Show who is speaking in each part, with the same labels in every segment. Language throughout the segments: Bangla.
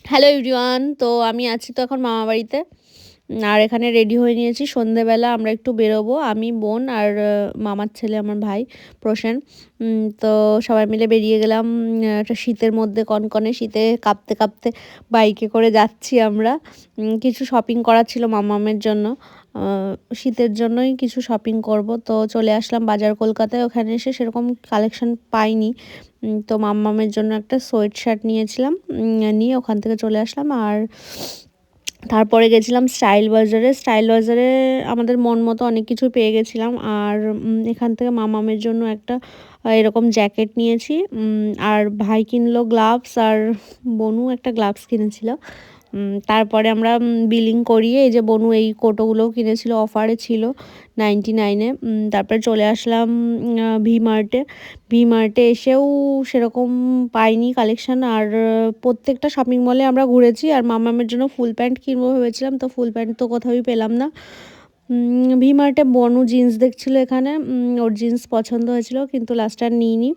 Speaker 1: Hello everyone. তো আমি আছি তো এখন মামাবাড়িতে। আর এখানে রেডি হয়ে নিয়েছি। সন্ধ্যেবেলা আমরা একটু বেরোবো। আমি, বোন আর মামার ছেলে আমার ভাই প্রসেন। তো সবাই মিলে বেরিয়ে গেলাম। একটা শীতের মধ্যে কনকনে শীতে কাঁপতে, কাঁপতে বাইকে করে যাচ্ছি আমরা। কিছু শপিং করার ছিল মামামের জন্য। আ শীতের জন্যই কিছু শপিং করব। তো চলে আসলাম বাজার কলকাতায়। ওখানে এসে সেরকম কালেকশন পাইনি। তো মাম্মামের জন্য একটা সোয়েট শার্ট নিয়েছিলাম। নিয়ে ওখান থেকে চলে আসলাম। আর তারপরে গেছিলাম স্টাইল বাজারে। স্টাইল বাজারে আমাদের মন মতো অনেক কিছু পেয়ে গেছিলাম। আর এখান থেকে মামামের জন্য একটা এরকম জ্যাকেট নিয়েছি। আর ভাই কিনলো গ্লাভস আর বনু একটা গ্লাভস কিনেছিল। তারপরে আমরা বিলিং করিয়ে এই যে বনু এই কোটোগুলোও কিনেছিল, অফারে ছিল 99-এ। তারপরে চলে আসলাম ভি-মার্টে। ভি-মার্টে এসেও সেরকম পাইনি কালেকশান। আর প্রত্যেকটা শপিং মলে আমরা ঘুরেছি। আর মামামের জন্য ফুল প্যান্ট কিনবো ভেবেছিলাম, তো ফুল প্যান্ট তো কোথাওই পেলাম না। ভি-মার্টে বনু জিন্স দেখছিল এখানে। ওর জিন্স পছন্দ হয়েছিল কিন্তু লাস্টে আর নিইনি।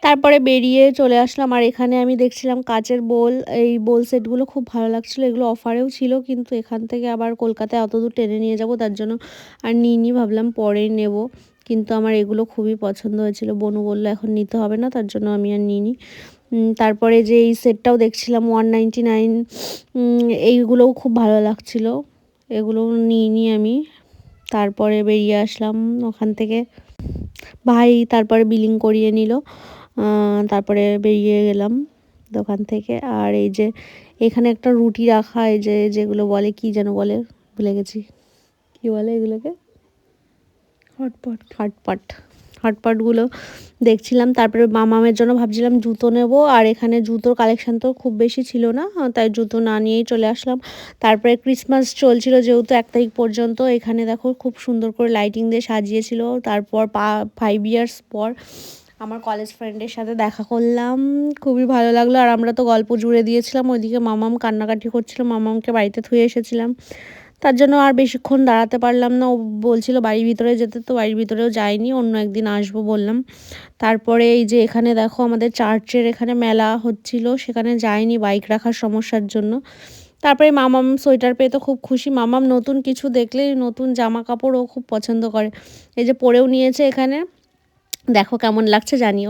Speaker 1: তারপরে বেরিয়ে চলে আসলাম। আর এখানে আমি দেখছিলাম কাচের বোল। এই বোল সেটগুলো খুব ভালো লাগছিলো। এগুলো অফারেও ছিল, কিন্তু এখান থেকে আবার কলকাতায় অত দূর টেনে নিয়ে যাব, তার জন্য আর নিইনি, ভাবলাম পরেই নেব। কিন্তু আমার এগুলো খুবই পছন্দ হয়েছিল। বনু বলল এখন নিতে হবে না, তার জন্য আমি আর নিইনি। তারপরে যে এই সেটটাও দেখছিলাম 199, এইগুলোও খুব ভালো লাগছিল। এগুলো নিইনি আমি। তারপরে বেরিয়ে আসলাম ওখান থেকে। ভাই তারপরে বিলিং করিয়ে নিল। তারপরে বেরিয়ে গেলাম দোকান থেকে। আর এই যে এখানে একটা রুটি রাখা, এই যে যেগুলো বলে কি যেন বলে, ভুলে গেছি কি বলে এগুলোকে, হটপট। হটপট, হটপটগুলো দেখছিলাম। তারপরে মামামের জন্য ভাবছিলাম জুতো নেব। আর এখানে জুতোর কালেকশান তো খুব বেশি ছিল না, তাই জুতো না নিয়েই চলে আসলাম। তারপরে ক্রিসমাস চলছিল যেহেতু 1 তারিখ পর্যন্ত, এখানে দেখো খুব সুন্দর করে লাইটিং দিয়ে সাজিয়েছিল। তারপর 5 ইয়ার্স পর আমার কলেজ ফ্রেন্ডের সাথে দেখা করলাম, খুবই ভালো লাগলো। আর আমরা তো গল্প জুড়ে দিয়েছিলাম, ওইদিকে মামাম কান্নাকাটি করছিল, মামামকে বাড়িতে থুয়ে এসেছিলাম, তার জন্য আর বেশিক্ষণ দাঁড়াতে পারলাম না। ও বলছিল বাড়ির ভিতরে যেতে, তো বাড়ির ভিতরেও যাইনি, অন্য একদিন আসবো বললাম। তারপরে এই যে এখানে দেখো আমাদের চার্চের এখানে মেলা হচ্ছিল, সেখানে যাইনি বাইক রাখার সমস্যার জন্য। তারপরে মামাম সোয়েটার পেয়ে তো খুব খুশি। মামাম নতুন কিছু দেখলেই, নতুন জামা কাপড় ও খুব পছন্দ করে। এই যে পরেও নিয়েছে এখানে, দেখো কেমন লাগছে জানিও।